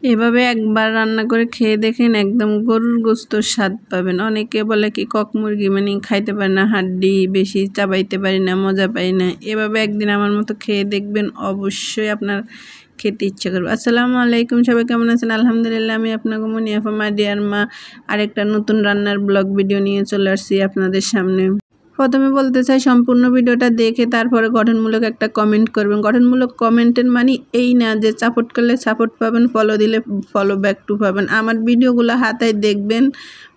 এভাবে একবার রান্না করে খেয়ে দেখেন, একদম গরুর গোশতর স্বাদ পাবেন। অনেকে বলে কি কক মুরগি মানে খাইতে পারি না, হাড্ডি বেশি চাবাইতে পারি না, মজা পাই না। এভাবে একদিন আমার মতো খেয়ে দেখবেন, অবশ্যই আপনার খেতে ইচ্ছা করবে। আসসালামু আলাইকুম, সবাই কেমন আছেন? আলহামদুলিল্লাহ, আমি আপনাকে মুনিয়াফা মা ডিয়ার মা আরেকটা নতুন রান্নার ব্লগ ভিডিও নিয়ে চলে আসছি আপনাদের সামনে। প্রথমে বলতে চাই, সম্পূর্ণ ভিডিওটা দেখে তারপরে গঠনমূলক একটা কমেন্ট করবেন। গঠনমূলক কমেন্টের মানে এই না যে সাপোর্ট করলে সাপোর্ট পাবেন, ফলো দিলে ফলো ব্যাক টু পাবেন। আমার ভিডিওগুলো হাতায় দেখবেন,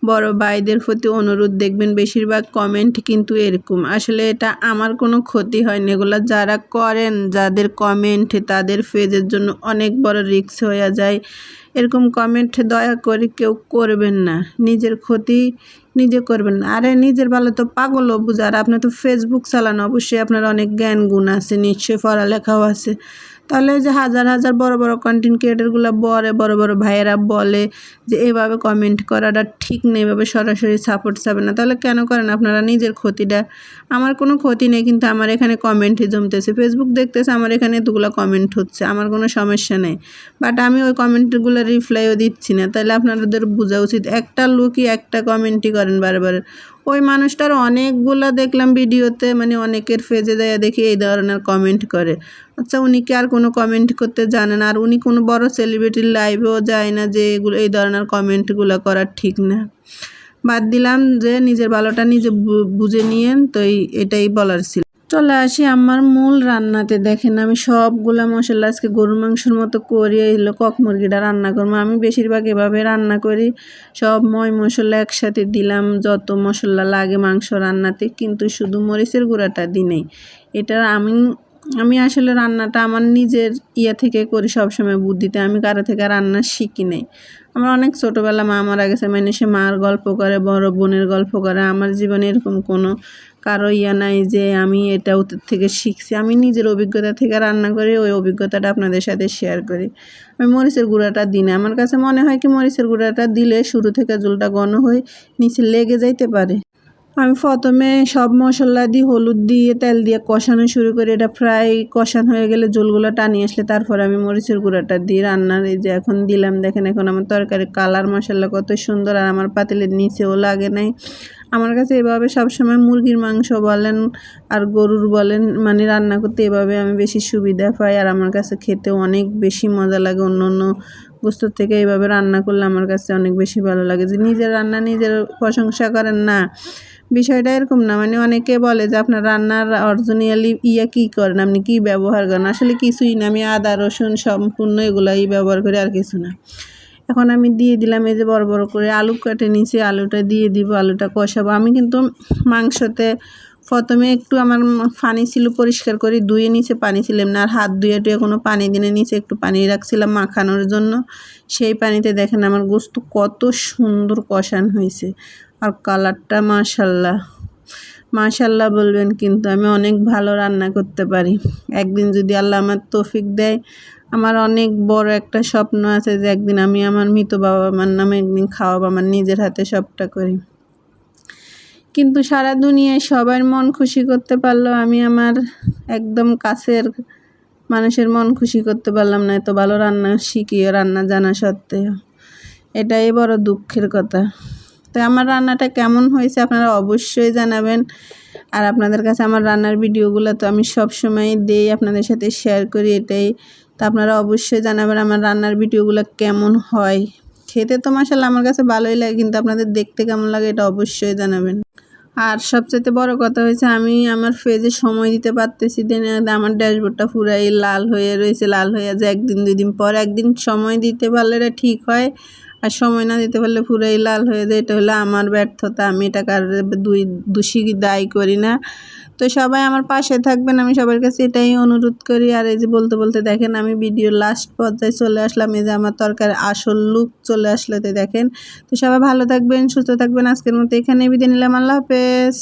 বড় ভাইদের প্রতি অনুরোধ, দেখবেন বেশিরভাগ কমেন্ট কিন্তু এরকম। আসলে এটা আমার কোনো ক্ষতি হয়নি, এগুলো যারা করেন, যাদের কমেন্ট তাদের পেজের জন্য অনেক বড় রিস্ক হয়ে যায়। এরকম কমেন্ট দয়া করে কেউ করবেন না, নিজের ক্ষতি নিজে করবেন না। আরে নিজের ভালো তো পাগলও বুঝার, আপনার তো ফেসবুক চালানো, অবশ্যই আপনার অনেক জ্ঞান গুণ আছে, নিশ্চয়ই পড়ালেখাও আছে। তাহলে যে হাজার হাজার বড় বড় কন্টেন্ট ক্রিয়েটারগুলো বড় বড় ভাইয়েরা বলে যে এভাবে কমেন্ট করাটা ঠিক নেই, এভাবে সরাসরি সাপোর্ট চাবে না, তাহলে কেন করেন আপনারা নিজের ক্ষতিটা? আমার কোনো ক্ষতি নেই, কিন্তু আমার এখানে কমেন্টই জমতেছে, ফেসবুক দেখতেছে, আমার এখানে এতগুলো কমেন্ট হচ্ছে, আমার কোনো সমস্যা নেই। বাট আমি ওই কমেন্টগুলো রিপ্লাইও দিচ্ছি না। তাহলে আপনাদের বোঝা উচিত, একটা লোকই একটা কমেন্টই করেন বারবার। ওই মানুষটার অনেকগুলো দেখলাম ভিডিওতে, মানে অনেকের পেজে যায় দেখি এই ধরনের কমেন্ট করে। আচ্ছা, উনি কি আর কোনো কমেন্ট করতে জানেন? আর উনি কোনো বড় সেলিব্রিটির লাইভেও যায় না যে এগুলো এই ধরনের কমেন্টগুলো করা ঠিক না। বাদ দিলাম যে নিজের ভালোটা নিজে বুঝে নিয়েন, তো এটাই বলার ছিল। চলে আসি আমার মূল রান্নাতে। দেখেন আমি সবগুলা মশলা আজকে গরুর মাংসের মতো করি, এলো কক মুরগিটা রান্না করবো। আমি বেশিরভাগ এভাবে রান্না করি, সব মশলা একসাথে দিলাম, যত মশলা লাগে মাংস রান্নাতে, কিন্তু শুধু মরিচের গুঁড়াটা দিই নেই। এটা আমি আসলে রান্নাটা আমার নিজের থেকে করি সবসময় বুদ্ধিতে, আমি কারো থেকে রান্না শিখি নেই। আমার অনেক ছোটোবেলা মা মারা গেছে, মানে সে মার গল্প করে, বড় বোনের গল্প করে। আমার জীবনে এরকম কোনো কারো নাই যে আমি এটা ওদের থেকে শিখছি। আমি নিজের অভিজ্ঞতা থেকে রান্না করি, ওই অভিজ্ঞতাটা আপনাদের সাথে শেয়ার করি। আমি মরিচের গুঁড়াটা দিই না, আমার কাছে মনে হয় কি মরিচের গুঁড়াটা দিলে শুরু থেকে ঝোলটা ঘন হয়ে নিচে লেগে যাইতে পারে। আমি প্রথমে সব মশলা দিয়ে, হলুদ দিয়ে, তেল দিয়ে কষানো শুরু করি। এটা প্রায় কষানো হয়ে গেলে, ঝোলগুলো টানিয়ে আসলে তারপরে আমি মরিচের গুঁড়াটা দিই রান্নার। এই যে এখন দিলাম, দেখেন এখন আমার তরকারি কালার মশলা কত সুন্দর, আর আমার পাতিলের নিচেও লাগে নাই। আমার কাছে এভাবে সবসময় মুরগির মাংস বলেন আর গরুর বলেন, মানে রান্না করতে এভাবে আমি বেশি সুবিধা পাই, আর আমার কাছে খেতে অনেক বেশি মজা লাগে। অন্য অন্য গোস্তর থেকে এইভাবে রান্না করলে আমার কাছে অনেক বেশি ভালো লাগে। যে নিজের রান্না নিজের প্রশংসা করেন না, বিষয়টা এরকম না। মানে অনেকে বলে যে আপনার রান্নার অরিজিনালি কী করেন, আপনি কী ব্যবহার করেন? আসলে কিছুই না, আমি আদা রসুন সম্পূর্ণ এগুলাই ব্যবহার করি, আর কিছু না। এখন আমি দিয়ে দিলাম, এই যে বড় বড় করে আলু কেটে নিয়েছি, আলুটা দিয়ে দিব, আলুটা কষাবো। আমি কিন্তু মাংসতে প্রথমে একটু আমার পানি ছিল, পরিষ্কার করে ধুয়ে নিচে পানি ছিলাম না, আর হাত ধুয়ে টুয়ে কোনো পানি দিনে নিচে একটু পানি রাখছিলাম মাখানোর জন্য। সেই পানিতে দেখেন আমার গোস্ত কত সুন্দর কষান হয়েছে, আর কালারটা মাশাল্লাহ মাশাল্লাহ বলবেন। কিন্তু আমি অনেক ভালো রান্না করতে পারি। একদিন যদি আল্লাহ আমার তৌফিক দেয়, আমার অনেক বড় একটা স্বপ্ন আছে যে একদিন আমি আমার মৃত বাবা মার নামে একদিন খাওয়াবো, আমার নিজের হাতে সবটা করি। কিন্তু সারা দুনিয়ায় সবার মন খুশি করতে পারলেও আমি আমার একদম কাছের মানুষের মন খুশি করতে পারলাম না, এত ভালো রান্না শিখিয়ে রান্না জানা সত্ত্বেও। এটাই বড় দুঃখের কথা। তো আমার রান্নাটা কেমন হয়েছে আপনারা অবশ্যই জানাবেন। আর আপনাদের কাছে আমার রান্নার ভিডিওগুলো তো আমি সবসময় দিই, আপনাদের সাথে শেয়ার করি, এটাই। তো আপনারা অবশ্যই জানাবেন আমার রান্নার ভিডিওগুলো কেমন হয়। খেতে তো মাশাআল্লাহ আমার কাছে ভালোই লাগে, কিন্তু আপনাদের দেখতে কেমন লাগে এটা অবশ্যই জানাবেন। আর সবচেয়ে বড় কথা হয়েছে, আমি আমার পেজে সময় দিতে পারতেছি না, আমার ড্যাশবোর্ডটা পুরাই লাল হয়ে রয়েছে, লাল হয়ে যায় একদিন দুই দিন পর। একদিন সময় দিতে পারলে এটা ঠিক হয়, আর সময় না দিতে পারলে পুরাই লাল হয়ে যায়। এটা হলো আমার ব্যর্থতা, আমি এটা কারোর দোষী দায়ী করি না। তো সবাই আমার পাশে থাকবেন, আমি সবার কাছে এটাই অনুরোধ করি। আর এই যে বলতে বলতে দেখেন আমি ভিডিওর লাস্ট পর্যায়ে চলে আসলাম, এই যে আমার তরকারি আসল লুক চলে আসলো, তো দেখেন। তো সবাই ভালো থাকবেন, সুস্থ থাকবেন। আজকের মতো এখানেই বিদায় নিলাম, আল্লাহ হাফেজ।